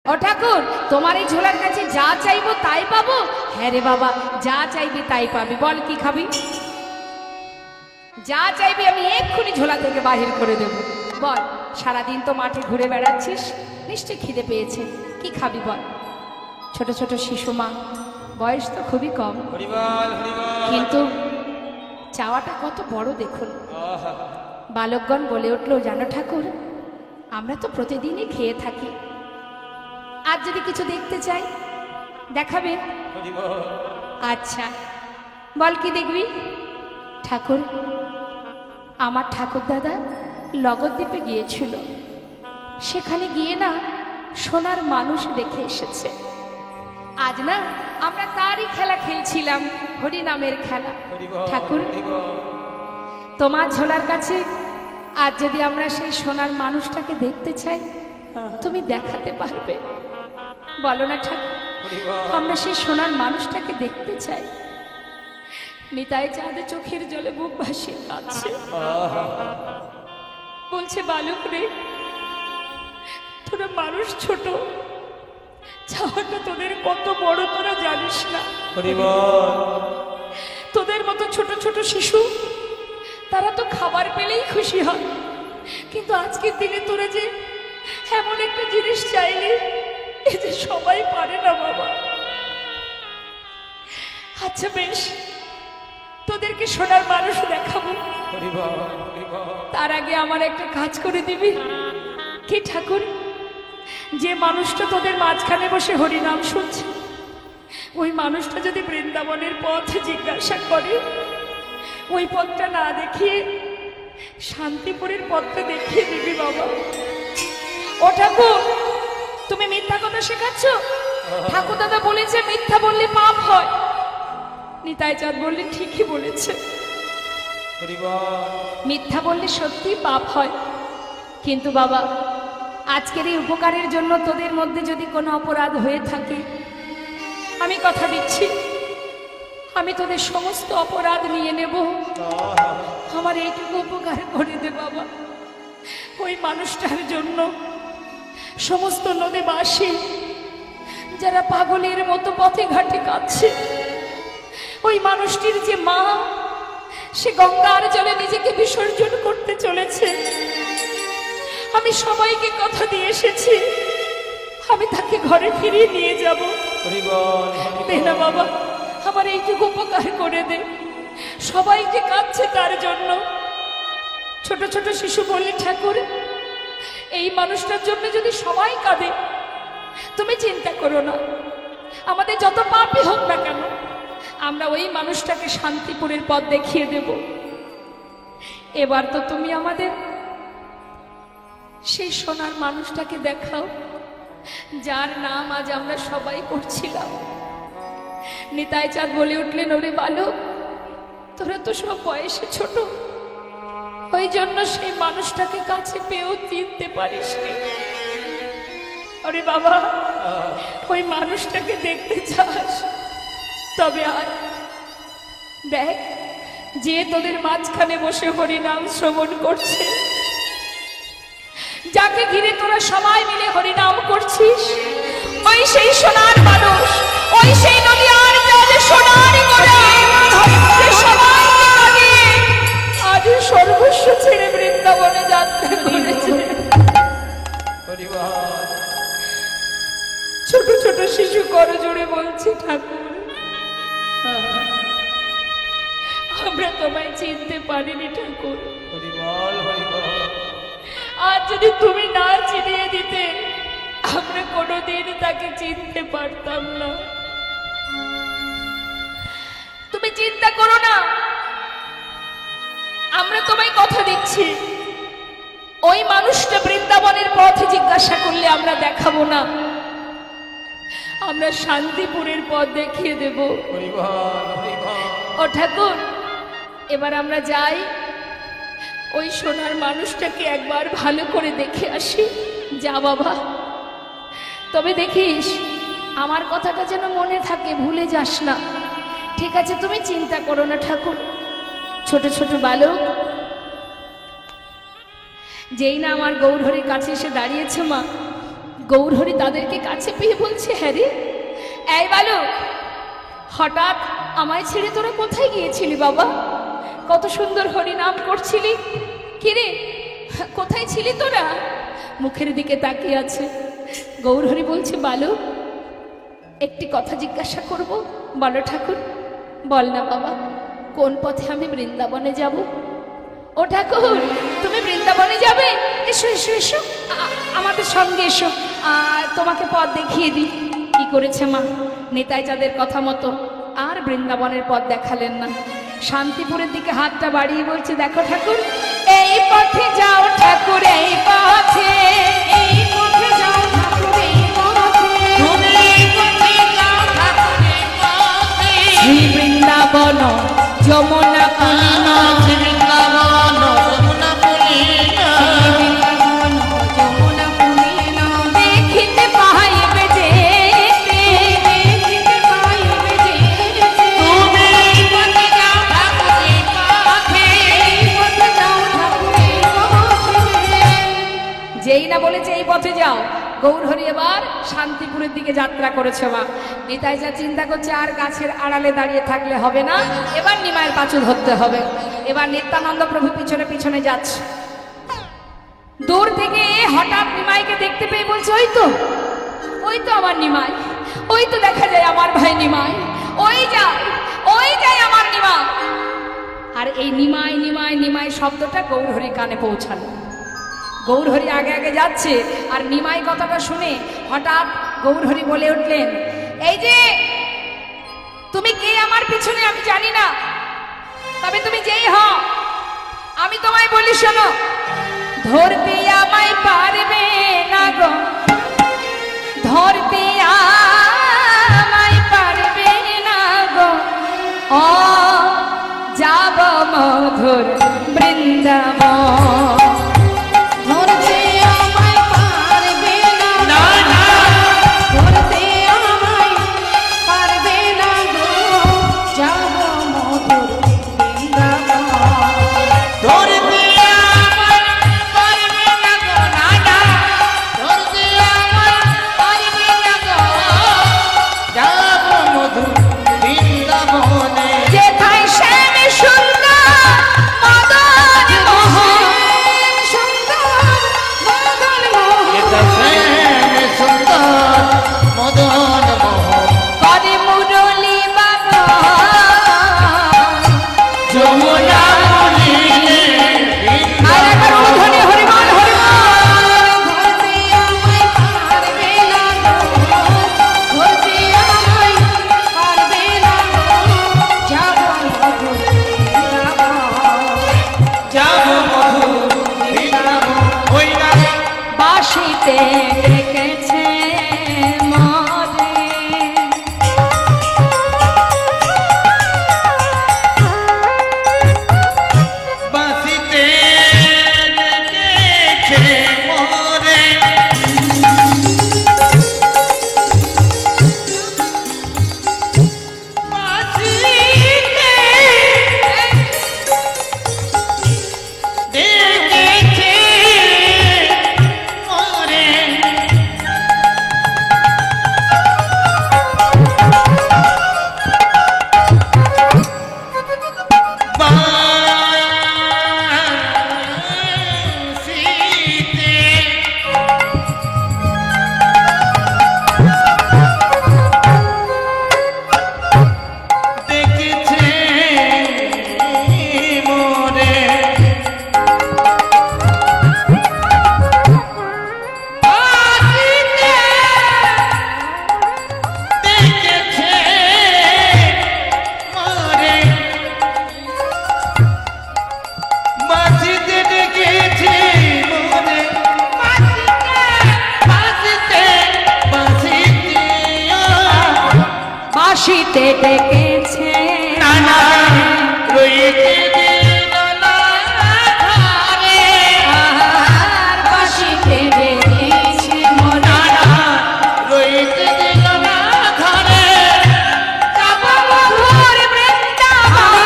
ও ঠাকুর, তোমার এই ঝোলার কাছে যা চাইবো তাই পাবো? হ্যাঁ রে বাবা, যা চাইবি তাই পাবি। বল কি খাবি? যা চাইবি আমি এক্ষুনি ঝোলা থেকে বাহির করে দেব। বল, সারাদিন তো মাঠে ঘুরে বেড়াচ্ছিস, নিশ্চয়ই খিদে পেয়েছে। কি খাবি বল? ছোট ছোট শিশু মা, বয়স তো খুবই কম, কিন্তু চাওয়াটা কত বড় দেখুন। বালকগণ বলে উঠলো, জানো ঠাকুর, আমরা তো প্রতিদিনই খেয়ে থাকি, আজ যদি কিছু দেখতে চাই দেখাবে? আচ্ছা বল কি দেখবি? ঠাকুর, আমার ঠাকুর দাদা লগদ্বীপে গিয়েছিল, সেখানে গিয়ে না সোনার মানুষ দেখে এসেছে। আজ না আমরা তারই খেলা খেলছিলাম, হরিনামের খেলা। ঠাকুর, তোমার ঝোলার কাছে আজ যদি আমরা সেই সোনার মানুষটাকে দেখতে চাই, তুমি দেখাতে পারবে? বলো না ঠাকুর, আমরা সেই সোনার মানুষটাকে দেখতে চাই। নিতাই চাঁদে চোখের জলে বুক ভাসিয়ে কাঁদছে, বলছে, বালক রে, তোরা মানুষ ছোট, চাওয়াটা তোদের কত বড় তোরা জানিস না। তোদের মতো ছোট ছোট শিশু, তারা তো খাবার পেলেই খুশি হয়, কিন্তু আজকের দিনে তোরা যে এমন একটা জিনিস চাইলে, এ যে সবাই পারে না বাবা। আচ্ছা বেশ, তোদেরকে সোনার মানুষ দেখাবো, তার আগে আমার একটা কাজ করে দিবি। কি ঠাকুর? যে মানুষটা তোদের মাঝখানে বসে হরিনাম শুনছে, ওই মানুষটা যদি বৃন্দাবনের পথ জিজ্ঞাসা করে, ওই পথটা না দেখিয়ে শান্তিপুরের পথটা দেখিয়ে দিবি বাবা। ও ঠাকুর, তুমি মিথ্যা কথা শেখাচ্ছ? ঠাকুর দাদা বলেছে মিথ্যা বললে পাপ হয়। নিতাই চাঁদ বললে, ঠিকই বলেছে, মিথ্যা বললে সত্যি পাপ হয়। কিন্তু বাবা, আজকের এই উপকারের জন্য তোদের মধ্যে যদি কোনো অপরাধ হয়ে থাকে, আমি কথা দিচ্ছি, আমি তোদের সমস্ত অপরাধ নিয়ে নেব। আমার এইটুকু উপকার করে দে বাবা। ওই মানুষটার জন্য সমস্ত নদীবাসী যারা পাগলের মতো পথে ঘাটে কাঁদছে, ওই মানুষটির যে মা, সে গঙ্গার জলে নিজেকে বিসর্জন করতে চলেছে, আমি সবাইকে কথা দিয়ে এসেছি, আমি তাকে ঘরে ফিরিয়ে নিয়ে যাব। দে না বাবা, আমার এইটুকু উপকার করে দে। সবাইকে কাঁদছে তার জন্য। ছোট ছোট শিশু বললে, ঠাকুর, এই মানুষটার জন্য যদি সবাই কাঁদে, তুমি চিন্তা করো না, আমাদের যত পাপই হোক না কেন, আমরা ওই মানুষটাকে শান্তিপুরের পথ দেখিয়ে দেব। এবার তো তুমি আমাদের সেই সোনার মানুষটাকে দেখাও, যার নাম আজ আমরা সবাই করছিলাম। নিতাই চাঁদ বলে উঠলেন, ওরে বালক, তোরা তো সব বয়সে ছোট, ওই জন্য সেই মানুষটাকে কাছে পেয়েও চিনতে পারিসনি। ওরে বাবা, ওই মানুষটাকে দেখতে চাস, তবে আর দেখ, যে তোদের মাঝখানে বসে হরিনাম শ্রবণ করছে, যাকে ঘিরে তোরা সবাই মিলে হরিনাম করছিস, ওই সেই সোনার মানুষ, ওই সেই নদীয়ার জলে সোনার গোড়া, যে সবাইকে কাঁদিয়ে আজ সর্বস্ব ছেড়ে বৃন্দাবনে যাত্রা করেছে। ছোট ছোট শিশু করজোড়ে বলছে, ঠাকুর, আমরা তোমায় চিনতে পারিনি ঠাকুর। আজ যদি তুমি না চিনিয়ে দিতে, আমরা কোনোদিন তাকে চিনতে পারতাম না। তুমি চিন্তা করো না, আমরা তোমায় কথা দিচ্ছি, ওই মানুষটা বৃন্দাবনের পথে জিজ্ঞাসা করলে আমরা দেখাবো না, আমরা শান্তিপুরের পথ দেখিয়ে দেব। ও ঠাকুর, এবার আমরা যাই, ওই সোনার মানুষটাকে একবার ভালো করে দেখে আসি। যা বাবা, তবে দেখিস আমার কথাটা যেন মনে থাকে, ভুলে যাস না। ঠিক আছে, তুমি চিন্তা করো না ঠাকুর। ছোট ছোট বালক যেই না আমার গৌরহরির কাছে এসে দাঁড়িয়েছে, মা গৌরহরি তাদেরকে কাছে পেয়ে বলছে, হ্যাঁ রে, এই বালক, হঠাৎ আমায় ছেড়ে তোরা কোথায় গিয়েছিলি বাবা? কত সুন্দর হরি নাম করছিলি, কিরে কোথায় ছিলি তোরা? মুখের দিকে তাকিয়ে আছে। গৌরহরি বলছে, বালক, একটি কথা জিজ্ঞাসা করব, বলো ঠাকুর। বল না বাবা, কোন পথে আমি বৃন্দাবনে যাব? ও ঠাকুর, তুমি বৃন্দাবনে যাবে? এসো এসো এসো, আমাদের সঙ্গে এসো, আর তোমাকে পথ দেখিয়ে দিই। কি করেছে মা, নেতাই যাদের কথা মতো আর বৃন্দাবনের পথ দেখালেন না। শান্তিপুরের দিকে হাতটা বাড়িয়ে বলছে, দেখো ঠাকুর, এই পথে যাও ঠাকুর, এই পথে, এই পথে যাও ঠাকুর, এই পথে, তুমি এই পথে যাও ঠাকুর, এই পথে, শ্রী বৃন্দাবন যমুনা পুলিনা, বৃন্দাবন যমুনা পুলিনা, বৃন্দাবন যমুনা পুলিনা, দেখিতে পাইবে যেতে, দেখিতে পাইবে যেতে, তুমি এই পথে যাও ঠাকুর, এই পথে, এই পথে যাও ঠাকুর, এই পথে। যেই না বলেছে এই পথে যাও, গৌরহরি এবার শান্তিপুরের দিকে যাত্রা করেছে। মা নিতাই যা চিন্তা করছে, আর গাছের আড়ালে দাঁড়িয়ে থাকলে হবে না, এবার নিমাইয়ের পাঁচু ধরতে হবে। এবার নিত্যানন্দ প্রভু পিছনে পিছনে যাচ্ছে। দূর থেকে হঠাৎ নিমাইকে দেখতে পেয়ে বলছে, ওই তো, ওই তো আমার নিমাই, ওই তো দেখা যায় আমার ভাই নিমাই, ওই যায় আমার নিমাই। আর এই নিমাই নিমাই নিমাই শব্দটা গৌরহরি কানে পৌঁছালো। গৌরহরি আগে আগে যাচ্ছে, আর নিমাই কথাটা শুনে হঠাৎ গৌরহরি বলে উঠলেন, এই যে তুমি কে আমার পিছনে আমি জানি না, তবে তুমি যেই হও আমি তোমায় বলি শোনো, ধরতে আমায় পারবে না গো, ধরতে আমায় পারবে না গো, ও যাব মধুর বৃন্দাবন, বাঁশিতে ডেকেছে নানা রইতে নানা ঘরে, আর বাঁশিতে ডেকেছে নানা রইতে নানা ঘরে, যাব মধুর বৃন্দাবন,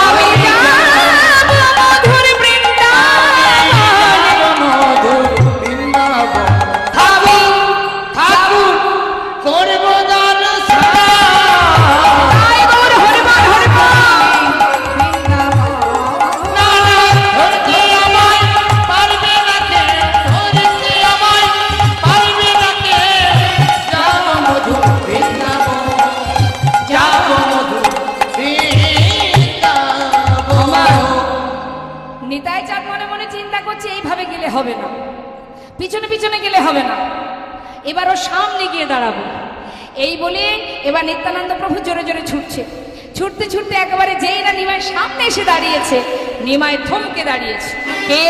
আমি যাব মধুর বৃন্দাবন, পিছনে পিছনে গেলে হবে না, এবার ও সামনে গিয়ে দাঁড়াবো। এই বলে এবার নিত্যানন্দ প্রভু জোরে জোরে ছুটছে। ছুটতে ছুটতে একেবারে যেই না নিমাইয়ের সামনে এসে দাঁড়িয়েছে, নিমাই থমকে দাঁড়িয়েছে। কে?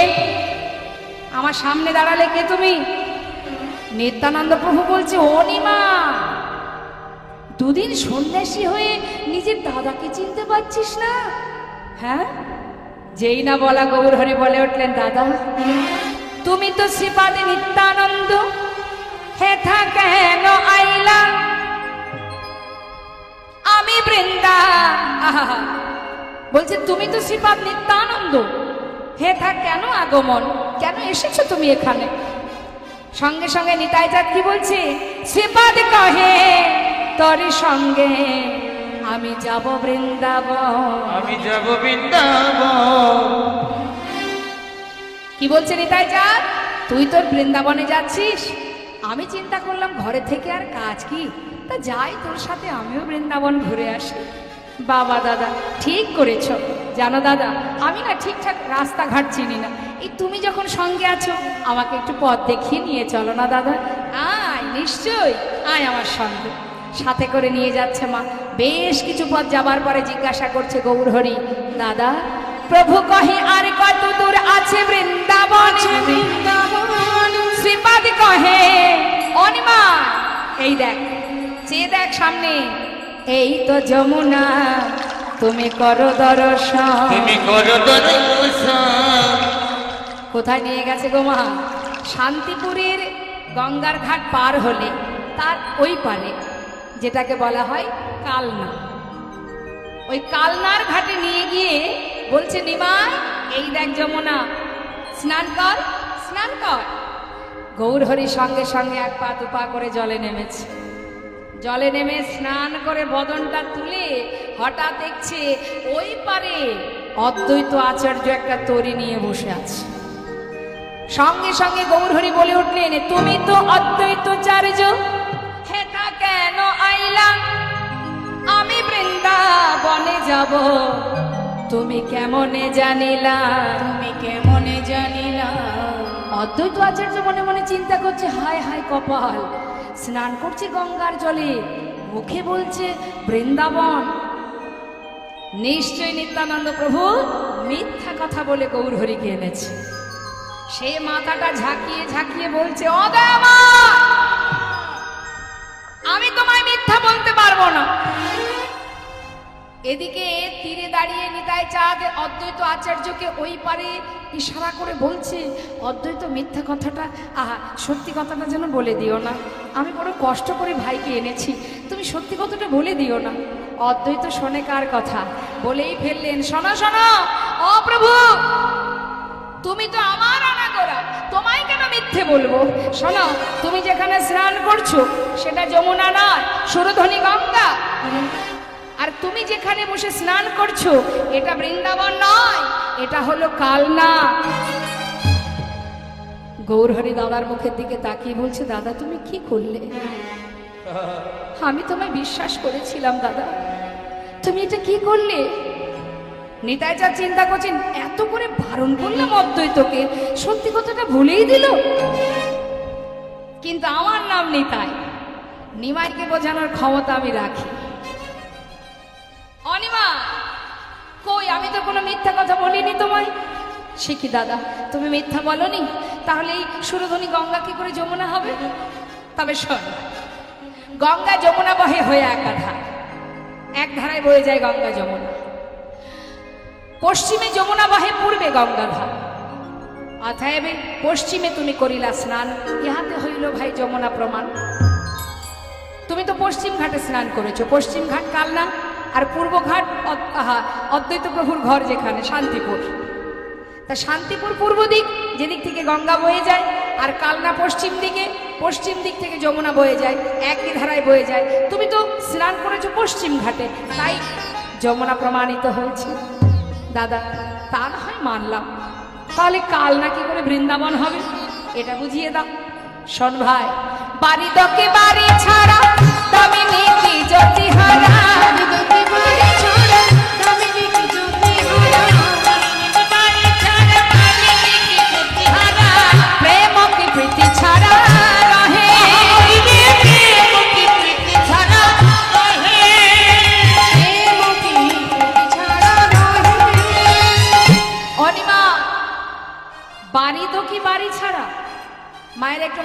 আমার সামনে দাঁড়ালে কে তুমি? নিত্যানন্দ প্রভু বলছে, ও নিমা, দুদিন সন্ন্যাসী হয়ে নিজের দাদাকে চিনতে পারছিস না? হ্যাঁ। যেই না বলা গৌরহরি বলে উঠলেন, দাদা তুমি তো শ্রীপাদে নিত্যানন্দ, হেথা কেন আইলা? আমি বৃন্দা। বলছে তুমি তো শ্রীপাদ নিত্যানন্দ, হেথা কেন আগমন, কেন এসেছো তুমি এখানে? সঙ্গে সঙ্গে নিতাই চাঁদ কি বলছে? শ্রীপাদ কহে তোর সঙ্গে আমি যাব বৃন্দাবন, আমি যাব বৃন্দাবন। কি বলছে নিতাই চাঁদ? তুই তোর বৃন্দাবনে যাচ্ছিস? আমি চিন্তা করলাম ঘরে থেকে আর কাজ কি, তা যাই তোর সাথে আমিও বৃন্দাবন ঘুরে আসি। বাবা দাদা ঠিক করেছ। জানো দাদা, আমি না ঠিকঠাক রাস্তাঘাট চিনি না, এই তুমি যখন সঙ্গে আছো আমাকে একটু পথ দেখিয়ে নিয়ে চলো না দাদা। আয়, নিশ্চয়ই আয় আমার সঙ্গে। সাথে করে নিয়ে যাচ্ছে মা। বেশ কিছু পথ যাবার পরে জিজ্ঞাসা করছে গৌরহরি, দাদা প্রভু কহে আর কত দূর আছে বৃন্দাবন? শ্রীপাদ কহে, অনিমা এই দেখ, চেয়ে দেখ সামনে, এই তো যমুনা, তুমি করো দর্শন, তুমি করো দর্শন। কোথায় নিয়ে গেছে গো মা? শান্তিপুরের গঙ্গার ঘাট পার হলে তার ওই পারে, যেটাকে বলা হয় কালনা, ওই কালনার ঘাটে নিয়ে গিয়ে বলছে, নিমা এই দেখ যমুনা, স্নান কর, স্নান কর। গৌরহরি সঙ্গে সঙ্গে এক পা দুপা করে জলে নেমেছে। জলে নেমে স্নান করে বদনটা তুলে হঠাৎ দেখছে ওই পারে অদ্বৈত আচার্য একটা তরি নিয়ে বসে আছে। সঙ্গে সঙ্গে গৌরহরি বলে উঠলেন, তুমি তো অদ্বৈত আচার্য, হেথা কেন আইলা? আমি বৃন্দাবনে যাব, তুমি কেমনে জানিলা? তুমি কেমনে জানিলা? অদ্বৈত আচার্য মনে মনে চিন্তা করছে, হায় হায় কপাল, স্নান করছে গঙ্গার জলে, মুখে বলছে বৃন্দাবন। নিশ্চয় নিত্যানন্দ প্রভু মিথ্যা কথা বলে গৌরহরিকে এনেছে। সে মাথাটা ঝাঁকিয়ে ঝাঁকিয়ে বলছে, অদয়ামা, আমি তোমায় মিথ্যা বলতে পারবো না। এদিকে তীরে দাঁড়িয়ে নিতাই চাঁদ অদ্বৈত আচার্যকে ওই পারে ইশারা করে বলছে, অদ্বৈত মিথ্যা কথাটা, আহা সত্যি কথাটা যেন বলে দিও না, আমি বড় কষ্ট করে ভাইকে এনেছি, তুমি সত্যি কথাটা বলে দিও না। অদ্বৈত শোনে কার কথা, বলেই ফেললেন, শোনো শোনো ও প্রভু, তুমি তো আমার অনাগরা, তোমায় কেন মিথ্যে বলবো? শোনো, তুমি যেখানে স্নান করছো সেটা যমুনা নয়, সুরধনী গঙ্গা। আর তুমি যেখানে বসে স্নান করছো এটা বৃন্দাবন নয়, এটা হলো কালনা। গৌরহরি দাদার মুখের দিকে তাকিয়ে বলছে, দাদা তুমি কি করলে? আমি তোমায় বিশ্বাস করেছিলাম দাদা, তুমি এটা কি করলে? নিতাই চাঁদ চিন্তা করছেন, এত করে বারণ করলাম অদ্বৈতকে, সত্যি কথাটা ভুলেই দিল। কিন্তু আমার নাম নিতাই, নিমাইকে বোঝানোর ক্ষমতা আমি রাখি। অনিমা কই, আমি তো কোনো মিথ্যা কথা বলিনি তোমায়। সে কি দাদা, তুমি মিথ্যা বলনি? তাহলে এই সুরধনী গঙ্গা কি করে যমুনা হবে? তবে শোন, গঙ্গা যমুনা বহে হয়ে একাধা, এক ধারায় বয়ে যায় গঙ্গা যমুনা। পশ্চিমে যমুনা বহে, পূর্বে গঙ্গাধার। অতএব পশ্চিমে তুমি করিলা স্নান, ইহাতে হইল ভাই যমুনা প্রমাণ। তুমি তো পশ্চিম ঘাটে স্নান করেছো, পশ্চিম ঘাট কালনা, আর পূর্ব ঘাট অদ্বৈত প্রভুর ঘর যেখানে শান্তিপুর। তা শান্তিপুর পূর্ব দিক, যেদিক থেকে গঙ্গা বয়ে যায়, আর কালনা পশ্চিম দিকে, পশ্চিম দিক থেকে যমুনা বয়ে যায়, একই ধারায় বয়ে যায়। তুমি তো স্নান করেছো পশ্চিম ঘাটে, তাই যমুনা প্রমাণিত হয়েছে। দাদা তা না হয় মানলাম, তাহলে কালনা কি করে বৃন্দাবন হবে এটা বুঝিয়ে দাও। শোন ভাই, বাড়ি দকে বাড়ি ছাড়া দামি নীতি জ্যোতি হারা, প্রেম কি প্রীতি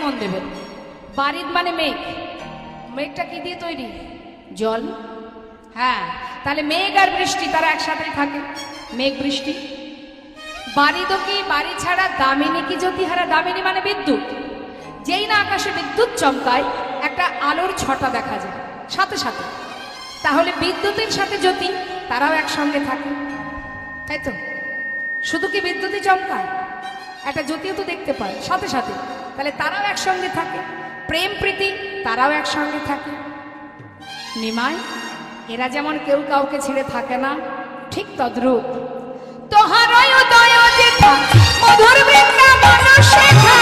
মন দেবে। বারিদ মানে মেঘ, মেঘটা কি দিয়ে তৈরি? জল। হ্যাঁ, তাহলে মেঘ আর বৃষ্টি তারা একসাথেই থাকে, মেঘ বৃষ্টি। বারিদও কি? বাড়ি ছাড়া দামিনী কি? জ্যোতিহারা। দামিনী মানে বিদ্যুৎ। যেই না আকাশে বিদ্যুৎ চমকায় একটা আলোর ছটা দেখা যায় সাথে সাথে, তাহলে বিদ্যুতের সাথে জ্যোতি তারাও একসঙ্গে থাকে, তাই তো? শুধু কি বিদ্যুৎই চমকায়? একটা জ্যোতিও তো দেখতে পায় সাথে সাথে, তাহলে তারাও একসঙ্গে থাকে। প্রেম প্রীতি তারাও একসঙ্গে থাকে। নিমাই এরা যেমন কেউ কাউকে ছেড়ে থাকে না, ঠিক তদ্রূপ তোহারই উদয় যেথা মধুর বৃন্দাবন শেখা।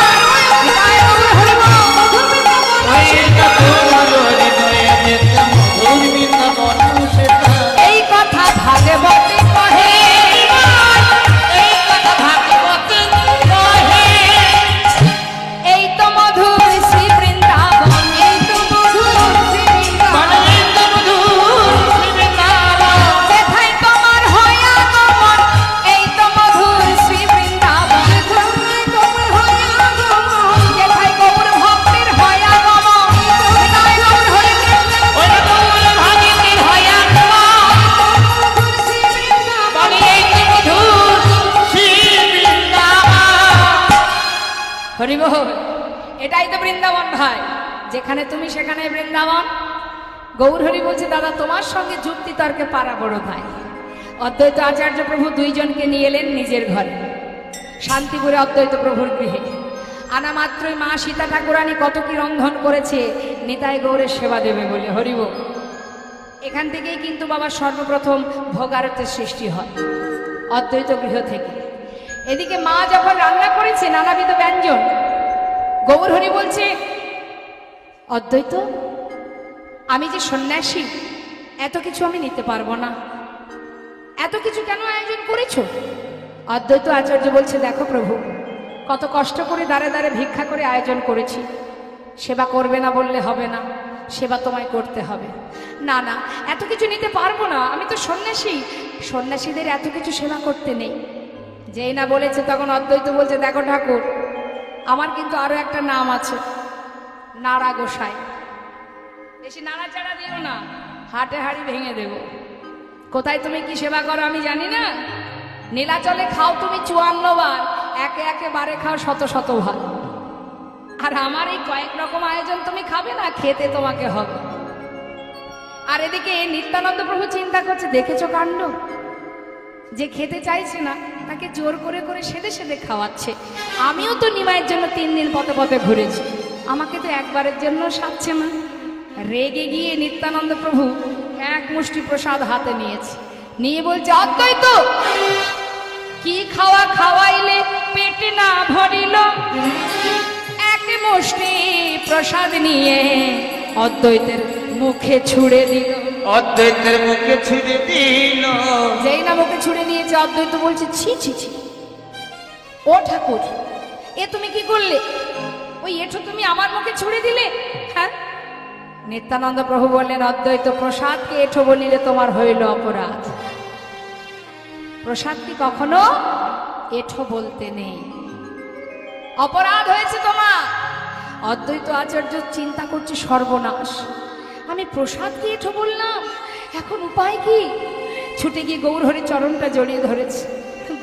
এই কথা ভাগবতে কহে, এই কথা ভাগবতে কহে। এই তো মধুর শ্রী বৃন্দাবন, এই তো মধুর শ্রী বৃন্দাবন, এই তো মধুর শ্রী বৃন্দাবন। যেথায় তোমার হয় আগমন, এই তো মধুর শ্রী বৃন্দাবন, যেথায় তোমার হয় আগমন। যেথায় গৌর ভক্তের হয় আগমন, যেথায় গৌর হরি ওই গৌর ভক্তের হয় আগমন। মধুর শ্রী বৃন্দাবন, এই তো মধুর শ্রী বৃন্দাবন। হরি বল। এটাই তো বৃন্দাবন ভাই, যেখানে তুমি সেখানে বৃন্দাবন। গৌর হরি বলছে, দাদা তোমার সঙ্গে যুক্তি তর্কে পারা বড় ভাই। অদ্বৈত আচার্য প্রভু দুইজনকে নিয়ে এলেন নিজের ঘরে, শান্তিপুরে অদ্বৈত প্রভুর গৃহে। আনা মাত্রই মা সীতা ঠাকুরানী কত কি রন্ধন করেছে নিতাই গৌরের সেবা দেবে বলে। হরি বল। এখান থেকেই কিন্তু বাবা সর্বপ্রথম ভোগারতের সৃষ্টি হয়, অদ্বৈত গৃহ থেকে। এদিকে মা যখন রান্না করেছে নানাবিধ ব্যঞ্জন, গৌর হরি বলছে, অদ্বৈত আমি যে সন্ন্যাসী, এত কিছু আমি নিতে পারবো না, এত কিছু কেন আয়োজন করেছো? অদ্বৈত আচার্য বলছে, দেখো প্রভু, কত কষ্ট করে দাঁড়ে দাঁড়ে ভিক্ষা করে আয়োজন করেছি, সেবা করবে না বললে হবে না, সেবা তোমায় করতে হবে। না না, এত কিছু নিতে পারবো না, আমি তো সন্ন্যাসী, সন্ন্যাসীদের এত কিছু সেবা করতে নেই। যেই না বলেছে তখন অদ্বৈত বলছে, দেখো ঠাকুর, আমার কিন্তু আরো একটা নাম আছে, নাড়া গোসাই। বেশি নাড়াচাড়া দিও না, হাটে হাড়ি ভেঙে দেব। কোথায় তুমি কি সেবা করো আমি জানি না। নীলাচলে খাও তুমি 54 বার, একে একে বারে খাও শত শত ভাত। আর আমার এই কয়েক রকম আয়োজন তুমি খাবে না, খেতে তোমাকে হবে। আর এদিকে নিত্যানন্দ প্রভু চিন্তা করছে, দেখেছো কাণ্ড, যে খেতে চাইছে না তাকে জোর করে করে সেদে সেদে খাওয়াচ্ছে। আমিও তো নিমাইয়ের জন্য 3 দিন পথে পথে ঘুরেছি, আমাকে তো একবারের জন্য সাচ্ছে না। রেগে গিয়ে নিত্যানন্দ প্রভু এক মুষ্টি প্রসাদ হাতে নিয়েছে, নিয়ে বলছে, অদ্বৈত কি খাওয়া খাওয়াইলে পেটে না ভরিল। এক মুষ্টি প্রসাদ নিয়ে অদ্বৈতের মুখে ছুঁড়ে দিল। অদ্বৈতের মুখে ছুঁড়ে দিল। যেই না মুখে ছুঁড়ে নিয়েছে, অদ্বৈত বলছে, ছি ছি ছি, ও ঠাকুর, এ তুমি কি করলে? ওই এঠো তুমি আমার মুখে ছুঁড়ে দিলে? হ্যাঁ। নিত্যানন্দ প্রভু বললেন, অদ্বৈত প্রসাদকে এঠো বলিলে তোমার হইল অপরাধ। প্রসাদ কি কখনো এঠো বলতে নেই, অপরাধ হয়েছে তোমার। অদ্বৈত আচার্য চিন্তা করছে, সর্বনাশ, আমি প্রসাদ কি এঠো বললাম, এখন উপায় কি? ছুটে গিয়ে গৌরহরি চরণটা জড়িয়ে ধরেছে।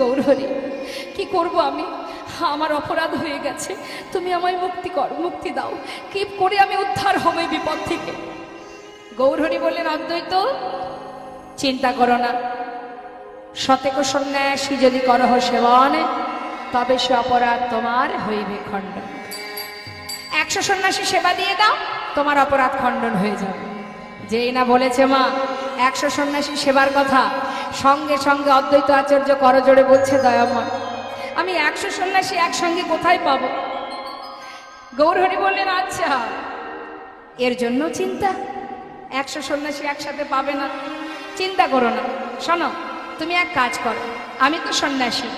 গৌরহরি, কি করব আমি, আমার অপরাধ হয়ে গেছে, তুমি আমায় মুক্তি কর, মুক্তি দাও, কি করে আমি উদ্ধার হব এই বিপদ থেকে? গৌরহরি বললেন, অদ্বৈত চিন্তা করো না, সতেক সন্ন্যাসী যদি করহ সেবন, তবে সে অপরাধ তোমার হইবে খণ্ডন। 100 সন্ন্যাসী সেবা দিয়ে দাও, তোমার অপরাধ খণ্ডন হয়ে যাবে। যেই না বলেছে মা 100 সন্ন্যাসী সেবার কথা, সঙ্গে সঙ্গে অদ্বৈত আচার্য করজোড়ে বলছে, দয়াময়, আমি 100 সন্ন্যাসী একসঙ্গে কোথায় পাবো? গৌরহরি বললেন, আচ্ছা, এর জন্য চিন্তা, 100 সন্ন্যাসী একসাথে পাবে না, চিন্তা করো না। শোনো, তুমি এক কাজ করো, আমি তো সন্ন্যাসী,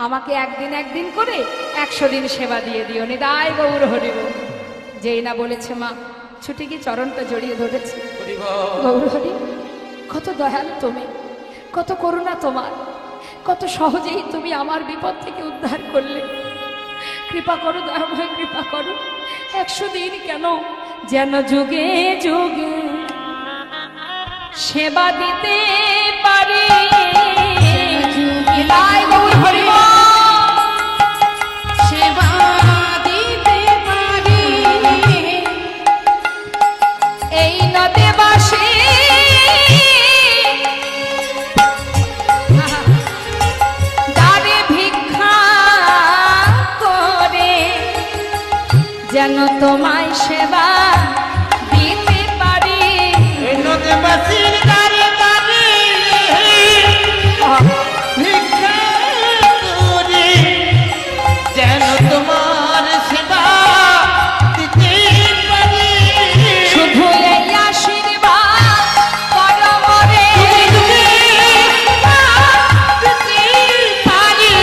আমাকে একদিন করে 100 দিন সেবা দিয়ে দিও। নিতাই গৌর হরি বল। যেই না বলেছে মা ছুটে গিয়ে চরণটা জড়িয়ে ধরেছে। গৌর হরি, কত দয়ালু তুমি, কত করুণা তোমার, কত সহজেই তুমি আমার বিপদ থেকে উদ্ধার করলে। কৃপা করো দয়াময়, কৃপা করো, 100 দিন কেন, যেন যুগে যুগে সেবা দিতে পারি। নিতাই গৌর হরি বল। সেবা দিতে পারি এই নদে বাসে দ্বারে ভিক্ষা করে যেন তোমায় সেবা দিতে পারি। এই নদে বাসির দ্বারে দ্বারে ভিক্ষা করে যেন তোমার সেবা দিতে পারি। শুধু এই আশীর্বাদ করো মোরে, পারি।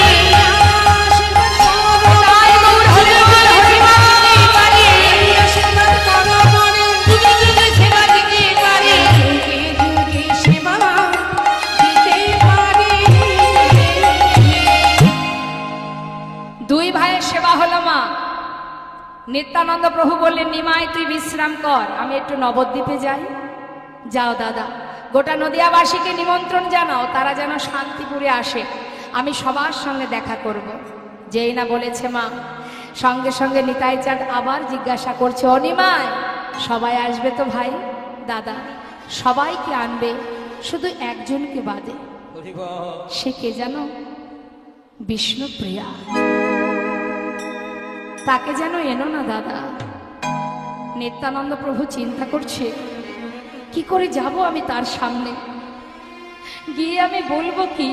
তাই গৌর হরি বল, হরি বল। আশীর্বাদ করো মনে, যুগে যুগে সেবা দিতে পারি। যুগে যুগে সেবা দিতে পারি। দুই ভাইয়ের সেবা হলো মা। নিত্যানন্দ প্রভু বললেন, নিমাই তুই বিশ্রাম কর, আমি একটু নবদ্বীপে যাই। যাও দাদা, গোটা নদিয়াবাসীকে নিমন্ত্রণ জানাও, তারা যেন শান্তিপুরে আসে, আমি সবার সঙ্গে দেখা করব। যেই না বলেছে মা, সঙ্গে সঙ্গে নিতাই চাঁদ আবার জিজ্ঞাসা করছে, অনিমাই সবাই আসবে তো ভাই? দাদা সবাইকে আনবে, শুধু একজনকে বাদে। সে কে জানো? বিষ্ণুপ্রিয়া। তাকে যেন এনো না দাদা। নিত্যানন্দ প্রভু চিন্তা করছে, কি করে যাব আমি তার সামনে, গিয়ে আমি বলবো কি,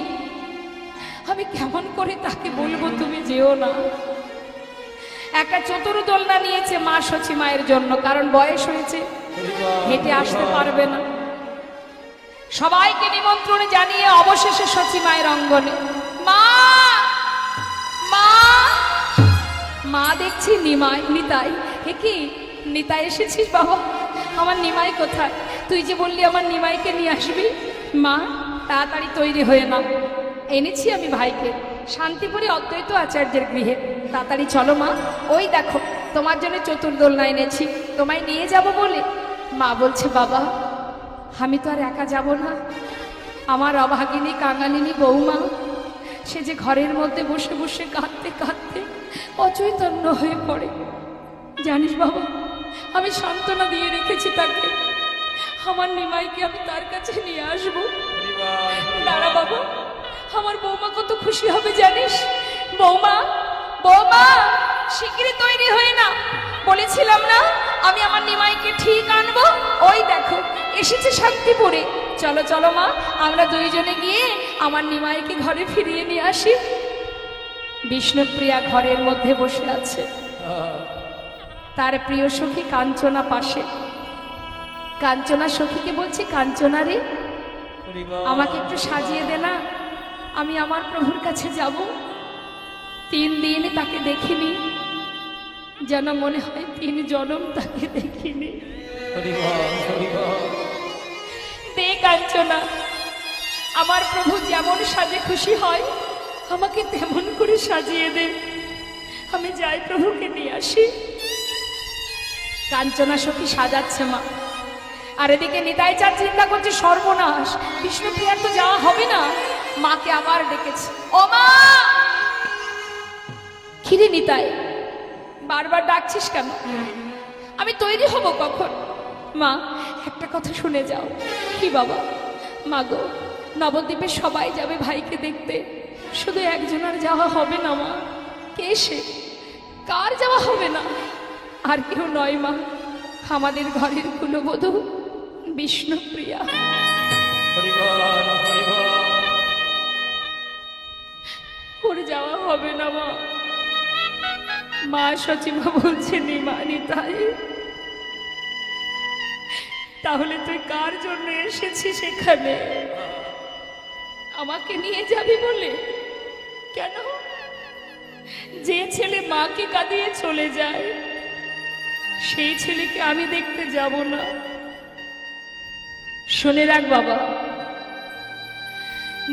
আমি কেমন করে তাকে বলবো তুমি যেও না। একটা চতুর্দোলনা নিয়েছে মা সচি মায়ের জন্য, কারণ বয়স হয়েছে, হেঁটে আসতে পারবে না। সবাইকে নিমন্ত্রণ জানিয়ে অবশেষে সচি মায়ের অঙ্গনে। মা মা মা দেখছি নিমাই, নিতাই। হে কি নিতাই এসেছিস বাবা? আমার নিমাই কোথায়? তুই যে বললি আমার নিমাইকে নিয়ে আসবি। মা তাড়াতাড়ি তৈরি হয়ে নাও, এনেছি আমি ভাইকে শান্তিপুরে অদ্বৈত আচার্যের গৃহে। তাড়াতাড়ি চলো মা, ওই দেখো তোমার জন্য চতুর্দোলনা এনেছি, তোমায় নিয়ে যাব বলে। মা বলছে, বাবা আমি তো আর একা যাব না, আমার অভাগিনী কাঙালিনী বৌমা, সে যে ঘরের মধ্যে বসে বসে কাঁদতে কাঁদতে অচৈতন্য হয়ে পড়ে। জানিস বাবা, আমি সান্ত্বনা দিয়ে রেখেছি তাকে, আমার নিমাইকে আমি তার কাছে নিয়ে আসবো। দাঁড়া বাবা, আমার বৌমা কত খুশি হবে জানিস। বৌমা বৌমা শিগগিরই তৈরি হয়ে না, বলেছিলাম না আমি আমার নিমাইকে ঠিক আনবো। ওই দেখো এসেছে শান্তিপুরে। চলো চলো মা, আমরা দুইজনে গিয়ে আমার নিমাইকে ঘরে ফিরিয়ে নিয়ে আসি। বিষ্ণুপ্রিয়া ঘরের মধ্যে বসে আছে, তার প্রিয় সখী কাঞ্চনা পাশে। কাঞ্চনা সখীকে বলছে, কাঞ্চনা রে আমাকে একটু সাজিয়ে দে না, আমি আমার প্রভুর কাছে যাব। 3 দিন তাকে দেখিনি, যেন মনে হয় 3 জনম তাকে দেখিনি। দে কাঞ্চনা, আমার প্রভু যেমন সাজে খুশি হয় আমাকে তেমন করে সাজিয়ে দে, আমি যাই প্রভুকে নিয়ে আসি। কাঞ্চনা সখী সাজাচ্ছে মা, আর এদিকে নিতাই চাঁদ চিন্তা করছে, সর্বনাশ, বিষ্ণুপ্রিয়ার তো যাওয়া হবে না। মাকে আবার ডেকেছে, ও মা। খিরে নিতাই, বারবার ডাকছিস কেন? আমি তৈরি হব কখন? মা একটা কথা শুনে যাও। কি বাবা? মা গো, নবদ্বীপে সবাই যাবে ভাইকে দেখতে, শুধু একজনের যাওয়া হবে না মা। কে সে? কার যাওয়া হবে না? আর কেউ নয় মা, আমাদের ঘরের কুলবধূ বিষ্ণুপ্রিয়া। ওর যাওয়া হবে না মা। মা সচিমা বলছে, নিমা নিতাই তাহলে তুই কার জন্য এসেছিস এখানে? আমাকে নিয়ে যাবি বলে? কেন? যে ছেলে মাকে কাঁদিয়ে চলে যায়, সেই ছেলেকে আমি দেখতে যাব না? শুনে রাখ বাবা,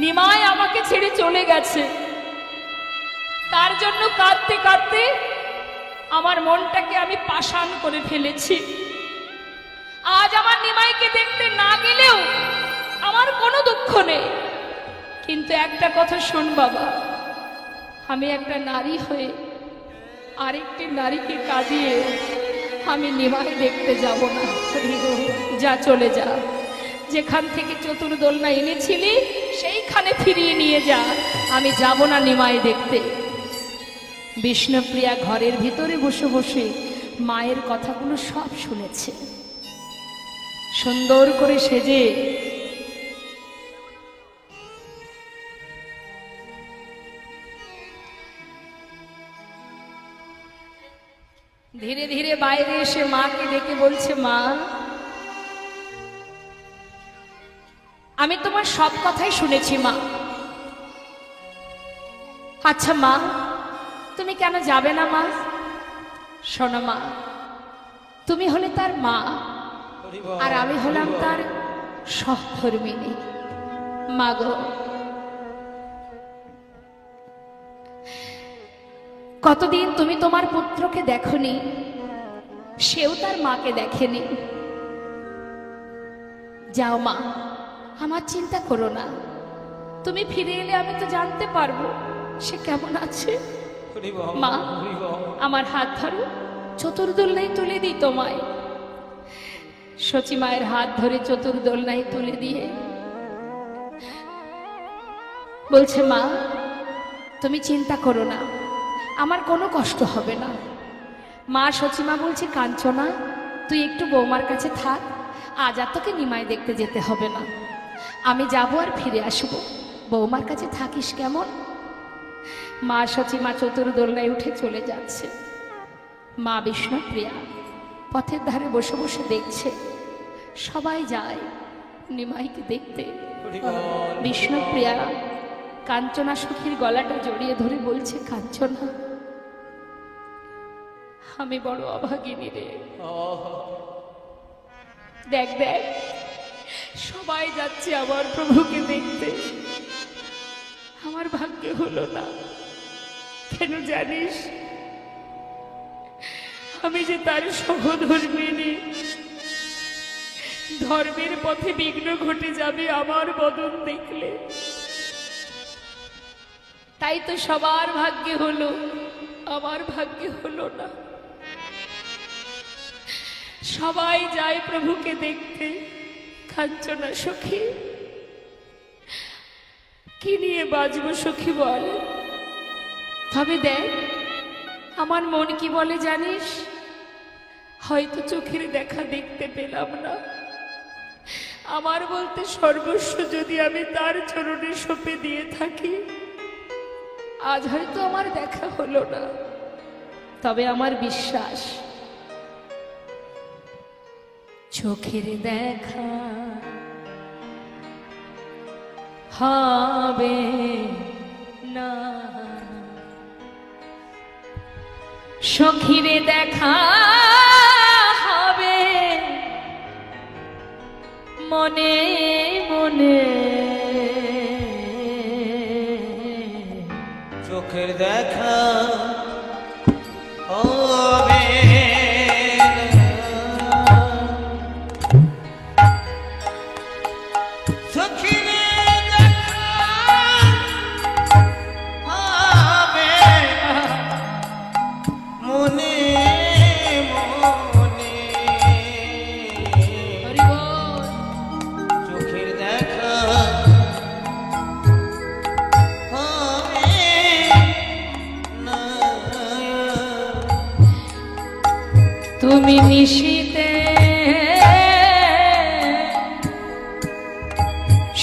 নিমাই আমাকে ছেড়ে চলে গেছে, তার জন্য কাঁদতে কাঁদতে আমার মনটাকে আমি পাষাণ করে ফেলেছি। আজ আমার নিমাইকে দেখতে না গেলেও আমার কোনো দুঃখ নেই, কিন্তু একটা কথা শোন বাবা, আমি একটা নারী হয়ে আরেকটি নারীকে কাঁদিয়ে আমি নিমাই দেখতে যাব না। যা, চলে যা, যেখান থেকে চতুর্দোলনা এনেছিলি সেইখানে ফিরিয়ে নিয়ে যা, আমি যাব না নিমাই দেখতে। বিষ্ণুপ্রিয়া ঘরের ভিতরে বসে বসে মায়ের কথাগুলো সব শুনেছে। সুন্দর করে সেজে ধীরে ধীরে বাইরে এসে মাকে ডেকে বলছে, মা, আমি তোমার সব কথাই শুনেছি মা। আচ্ছা মা, তুমি কেন যাবে না মা? শোনো মা, তুমি হলে তার মা আর আমি হলাম তার সহধর্মিনী। মা গো, কতদিন তুমি তোমার পুত্রকে দেখনি, সেও তার মাকে দেখেনি। যাও মা, আমার চিন্তা করো না, তুমি ফিরে এলে আমি তো জানতে পারবো সে কেমন আছে। মা, আমার হাত ধরো, চতুর্দোলনায় তুলে দিই তোমায়। সচি মায়ের হাত ধরে চতুর্দোলনায় তুলে দিয়ে বলছে, মা, তুমি চিন্তা করো না, আমার কোনো কষ্ট হবে না। মা সচিমা বলছে, কাঞ্চনা, তুই একটু বৌমার কাছে থাক, আজ আর তোকে নিমাই দেখতে যেতে হবে না, আমি যাবো আর ফিরে আসবো, বৌমার কাছে থাকিস কেমন? মা সচিমা চতুর্দোলনায় উঠে চলে যাচ্ছে। মা বিষ্ণুপ্রিয়া পথের ধারে বসে বসে দেখছে, সবাই যায় নিমাইকে দেখতে। বিষ্ণুপ্রিয়া কাঞ্চনা সখীর গলাটা জড়িয়ে ধরে বলছে, কাঞ্চনা, আমি বড় অভাগিনী রে। দেখ দেখ, সবাই যাচ্ছে আমার প্রভুকে দেখতে, আমার ভাগ্যে হলো না। কেন জানিস? আমি যে তার সহধর্মিনী, ধর্মের পথে বিঘ্ন ঘটে যাবে আমার বদন দেখলে। তাই তো সবার ভাগ্যে হলো, আমার ভাগ্যে হলো না। সবাই যায় প্রভুকে দেখতে। কাঞ্চনা সখী, কি নিয়ে বাঁচবো সখী বল? তবে দেখ, আমার মন কি বলে জানিস? হয়তো চোখের দেখা দেখতে পেলাম না, আমার বলতে সর্বস্ব যদি আমি তার চরণে সঁপে দিয়ে থাকি, আজ হয়তো আমার দেখা হলো না, তবে আমার বিশ্বাস চোখের দেখা হবে না, সখীরে দেখা হবে মনে মনে, চোখের দেখা হবে সখীরে দেখা হবে মনে মনে, হরি বল। চোখের দেখা হবে না। তুমি নিশিতে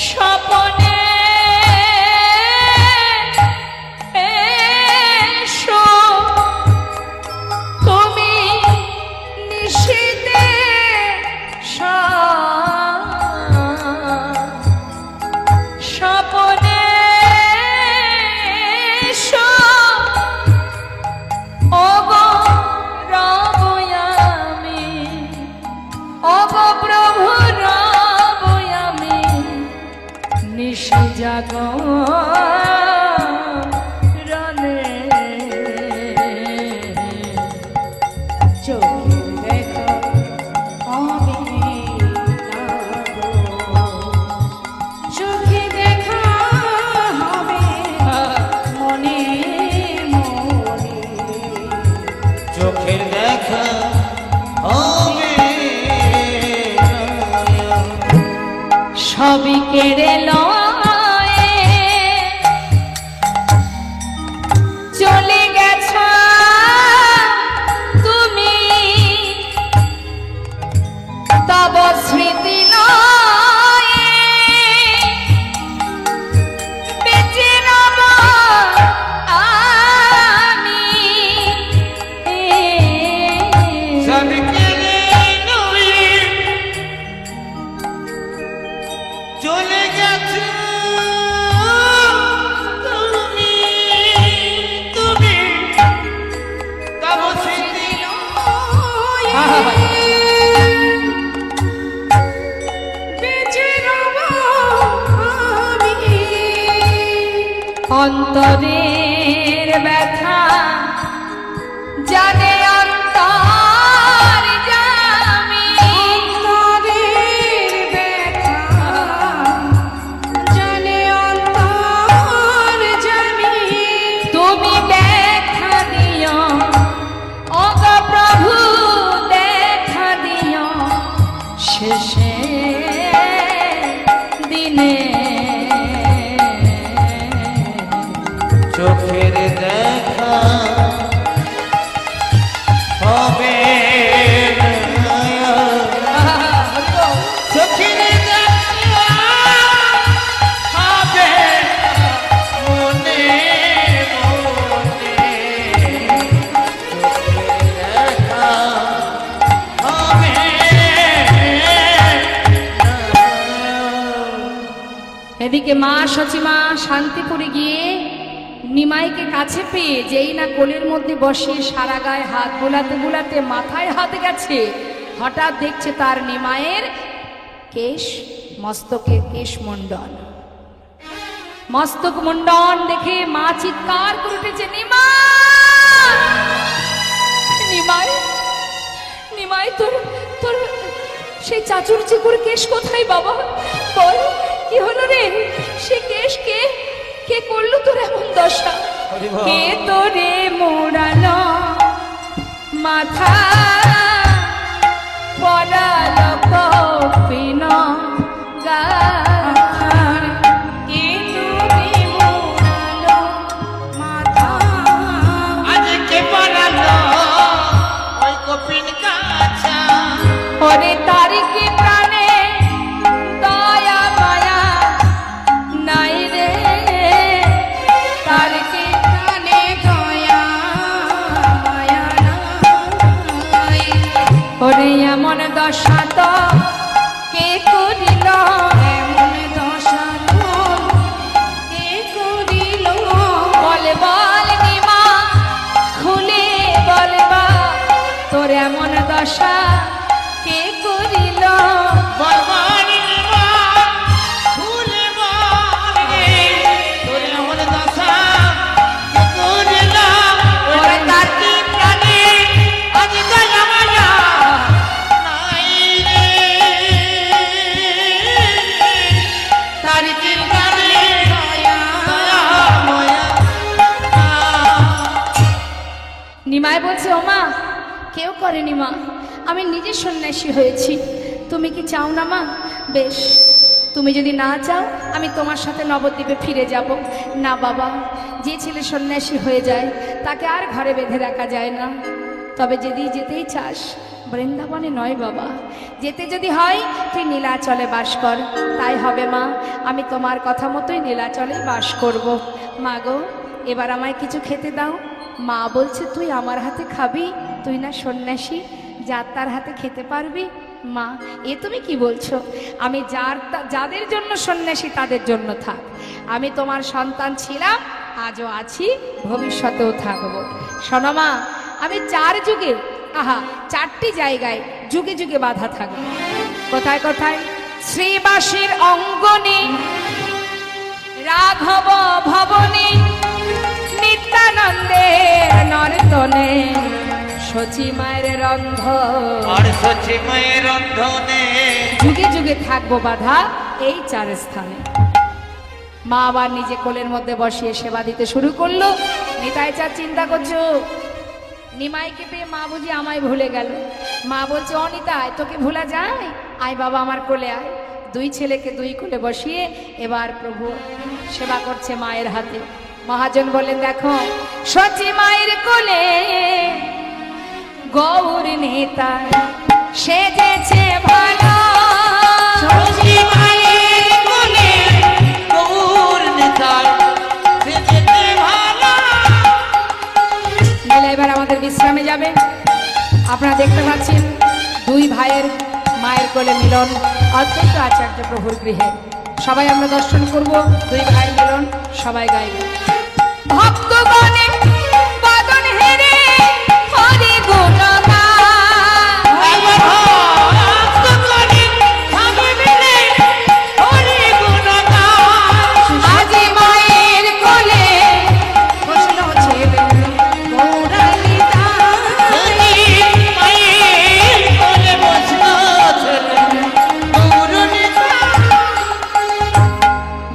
স্বপনে এসো, তুমি নিশিতে স্বপনে এসো, ওগো রব আমি, ওগো প্রভু রব আমি, নিশি জাগরণে সবই কেড়ে লয়ে চলে গেছ তুমি, তব স্মৃতি লয়ে বেঁচে রব আমি। সবকে নয়ে চলে গেছো তুমি, তুমি তব স্মৃতি বেঁচে রব আমি। অন্তরের ব্যথা জানে অন্তর জামি, অন্তরের ব্যথা জানে অন্তর জানি। তুমি দেখা দিও ও গো প্রভু, দেখা দিও শেষে দিনে। চোখের দেখা হবে না। চোখের দেখা হবে মনে মনে। চোখের দেখা হবে না। এদিকে মা সচিমা শান্তিপুরে গিয়ে নিমাইকে কাছে পেয়ে যেই না কোলের মধ্যে বসিয়ে সারা গায়ে হাত বোলাতে বোলাতে মাথায় হাত গেছে, হঠাৎ দেখছে তার নিমায়ের কেশ, মস্তকে কেশ মণ্ডল। মস্তক মুন্ডন দেখে মা চিৎকার করে উঠেছে, নিমাই নিমাই নিমাই, তোর তোর সেই চাচুর চিকুর কেশ কোথায় বাবা? বল কি হলো রে? সে কেশ কে কে করলো তোর এমন দশা? কে তোরে মোড়ালো মাথা পড়ালো কপিন গাথার? কে তুমি মোড়ালো মাথা? আজকে পড়ালো ওই কপিন কাছা। ওরে তার কি প্রাণে দয়া মায়া নাই রে, তার কি প্রাণে দয়া মায়া নাই। ওরে এমন দশা তো কে করিল? এমন দশা তোর কে করিল? বল বল নিমা, খুলে বলবা তোর এমন দশা কে করিল? বল বল নিমা, খুলে বল রে, তোর এমন দশা কে করিল? ওরে তার কি প্রাণে আজ দয়া মায়া নাই রে। তার কি প্রাণে দয়া মায়া নিমাই বলছে, ও মা, কেউ করেনি মা, আমি নিজে সন্ন্যাসী হয়েছি। তুমি কি চাও না মা? বেশ, তুমি যদি না চাও আমি তোমার সাথে নবদ্বীপে ফিরে যাব। না বাবা, যে ছেলে সন্ন্যাসী হয়ে যায় তাকে আর ঘরে বেঁধে রাখা যায় না। তবে যদি যেতেই চাস বৃন্দাবনে নয় বাবা, যেতে যদি হয় তুই নীলাচলে বাস কর। তাই হবে মা, আমি তোমার কথা মতোই নীলাচলে বাস করব। মা গো, এবার আমায় কিছু খেতে দাও। মা বলছে, তুই আমার হাতে খাবি? তুই না সন্ন্যাসী, যার তার হাতে খেতে পারবি? মা, এ তুমি কি বলছো? আমি যাদের জন্য সন্ন্যাসী তাদের জন্য থাক। আমি তোমার সন্তান ছিলাম, আজও আছি, ভবিষ্যতেও থাকবো। শোনো মা, আমি 4 যুগে, চারটি জায়গায় যুগে যুগে বাধা থাকবো। কোথায় কোথায়? শ্রীবাসীর অঙ্গনে, রাঘব ভবনে, নিত্যানন্দের নর্তনে, সচি মায়ের রন্ধ, আর সচি মায়ের রন্ধনে যুগে যুগে থাকবো বাধা এই 4 স্থানে। মা আবার নিজে কোলের মধ্যে বসিয়ে সেবা দিতে শুরু করলো। নিতাই চাঁদ চিন্তা করছো, নিমাইকে পেয়ে মা বুঝি আমায় ভুলে গেল। মা বলছে, অনিতাই, তোকে ভোলা যায়? আয় বাবা আমার কোলে আয়। দুই ছেলেকে দুই কোলে বসিয়ে এবার প্রভু সেবা করছে মায়ের হাতে। মহাজন বললেন, দেখো সচি মায়ের কোলে গৌর নেতা সেজেছে ভালো। সচি মায়ের কোলে গৌর নেতার সেজেছে ভালো। লীলা এবার আমাদের বিশ্রামে যাবে। আপনারা দেখতে পাচ্ছেন দুই ভাইয়ের মায়ের কোলে মিলন অদ্বৈত আচার্য প্রভুর গৃহে। সবাই আমরা দর্শন করব, দুই ভাইয়ের মিলন সবাই গাইবে। ভক্তগণে বদন হেরে হরি গুণগান, ভক্তগণে সবে মিলে হরি গুণগান। আজি মায়ের কোলে বসলো ছেলে গৌরানিতাই। সচি মায়ের কোলে বসলো ছেলে গৌর নেতা।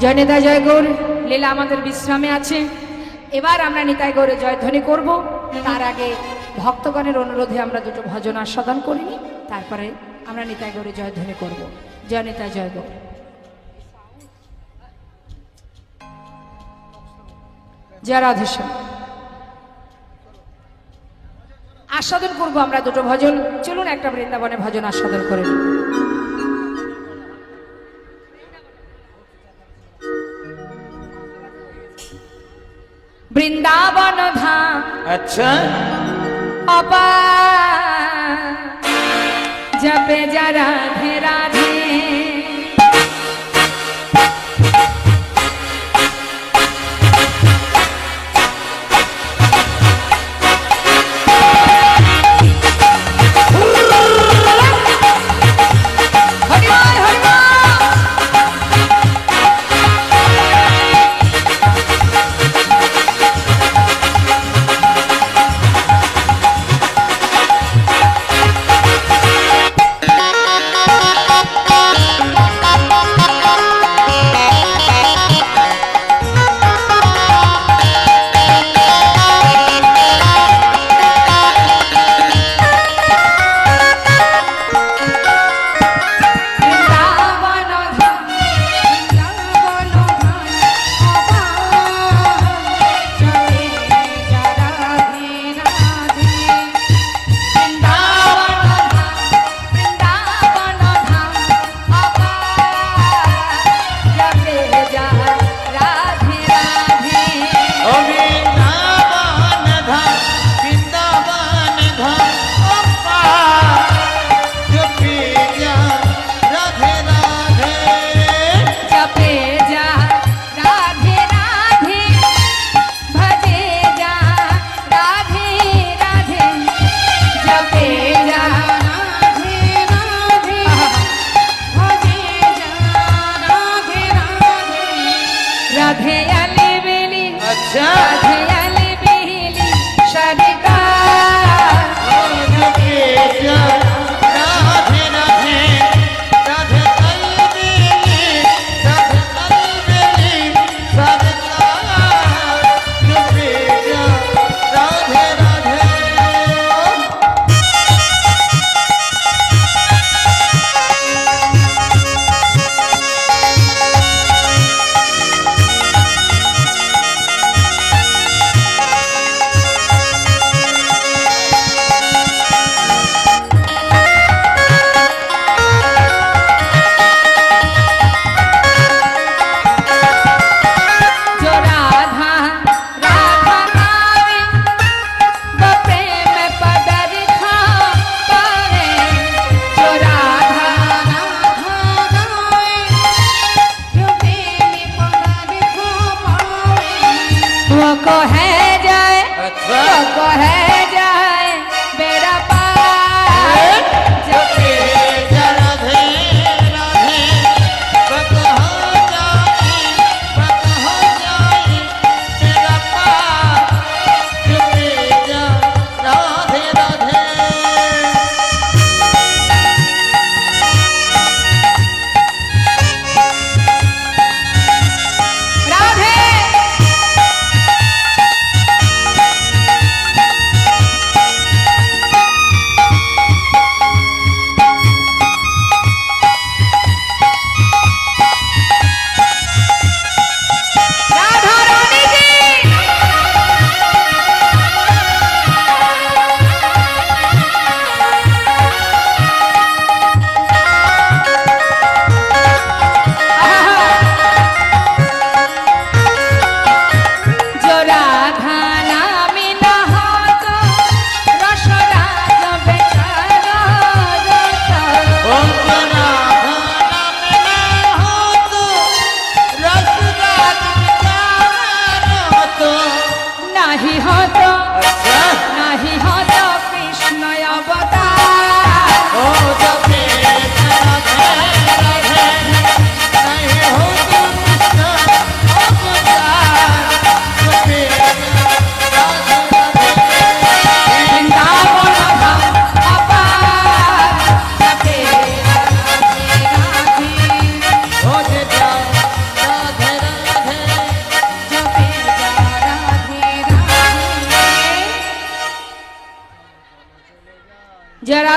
জয় নেতা জয় গৌর। লীলা আমাদের বিশ্রামে আছে। এবার আমরা নিতাই গৌরে জয়ধ্বনি করব। তার আগে ভক্তগণের অনুরোধে আমরা দুটো ভজন আস্বাদন করিনি, তারপরে আমরা নিতাই গৌরে জয়ধ্বনি করব। জয় নেতা জয় গৌর। জয় রাধেশ্যাম। আস্বাদন করব আমরা দুটো ভজন। চলুন একটা বৃন্দাবনে ভজন আস্বাদন করে নিই। বৃন্দাবন ধাম আচ্ছা অপা জপে যা রাধে রাধে, হরি বল, হরি বল।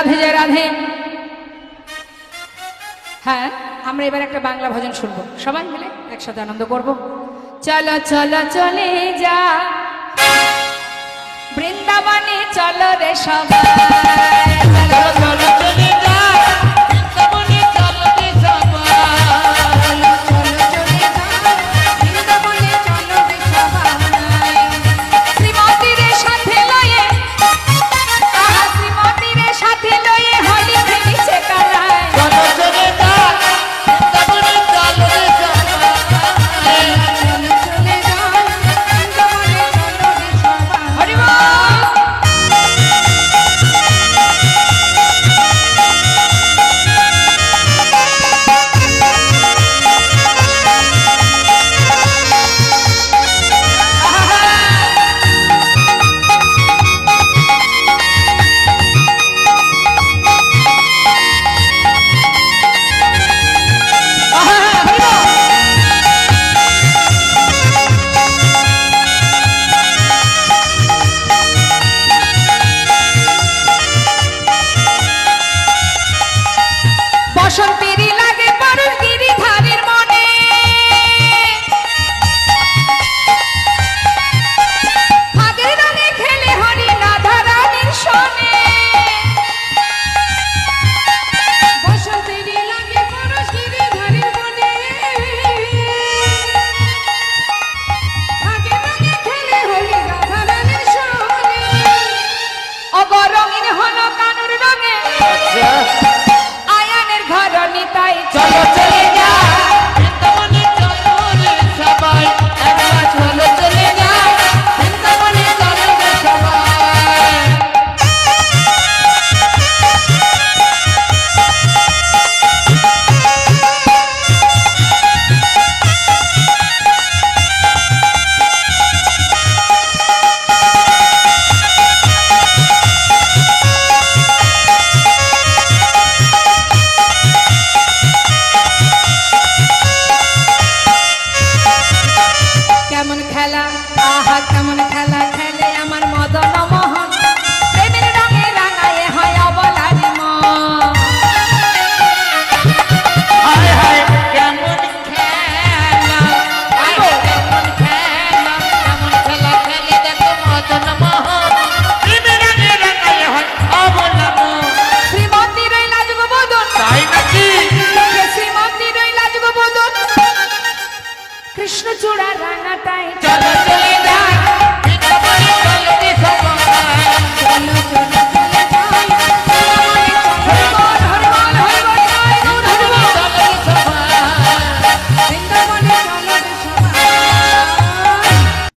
রাধে জয় রাধে। হ্যাঁ, আমরা এবার একটা বাংলা ভজন শুনবো, সবাই মিলে একসাথে আনন্দ করব। চলো চলো চলে যা বৃন্দাবনে, চলো রে সবাই। চলো চলো চলে যা বৃন্দাবনে, চলো রে সবাই। চলো চলে যাই বৃন্দাবনে, চলো রে সবাই। শ্রীমতীর সাথে লয়ে, আহা শ্রীমতীর সাথে লয়ে হলি খেলিছে কারায়। চলো চলে যা বৃন্দাবনে, চলো রে সবাই। চলো চলে যাই বৃন্দাবনে, চলো রে সবাই। হরি বল। বসন্তেরই লাগে পরশ গিরিধারের মনে, ফাগের রঙে খেলে হরি রাধা রানীর সনে। বসন্তেরই লাগে পরশ গিরিধারের বনে, ফাগের রঙে খেলে হোলি রাধা রানীর সনে। অগরঙিন হলো কানুর রঙে, আয়ানের ঘর নিতাই। চলো চলে যা বৃন্দাবনে, চলো রে সবাই। একবার চলো চলে যা বৃন্দাবনে, চলো রে সবাই। কেমন খেলা, আহা কেমন খেলা খেলে আমার মদন মোহন, প্রেমের রঙে রাঙায়ে হয় অবলারি মন। হায় হায় কেমন খেলা, হায় কেমন খেলা, কেমন খেলা খেলে দেখো মদন মোহন, প্রেমের রঙে রাঙায় হয় অবলা মন। শ্রীমতী রইলা যুগবদন, তাই নাকি? শ্রীমতী রইলা যুগবদন, কৃষ্ণচূড়া রাঙাটাই। চলো চলে যা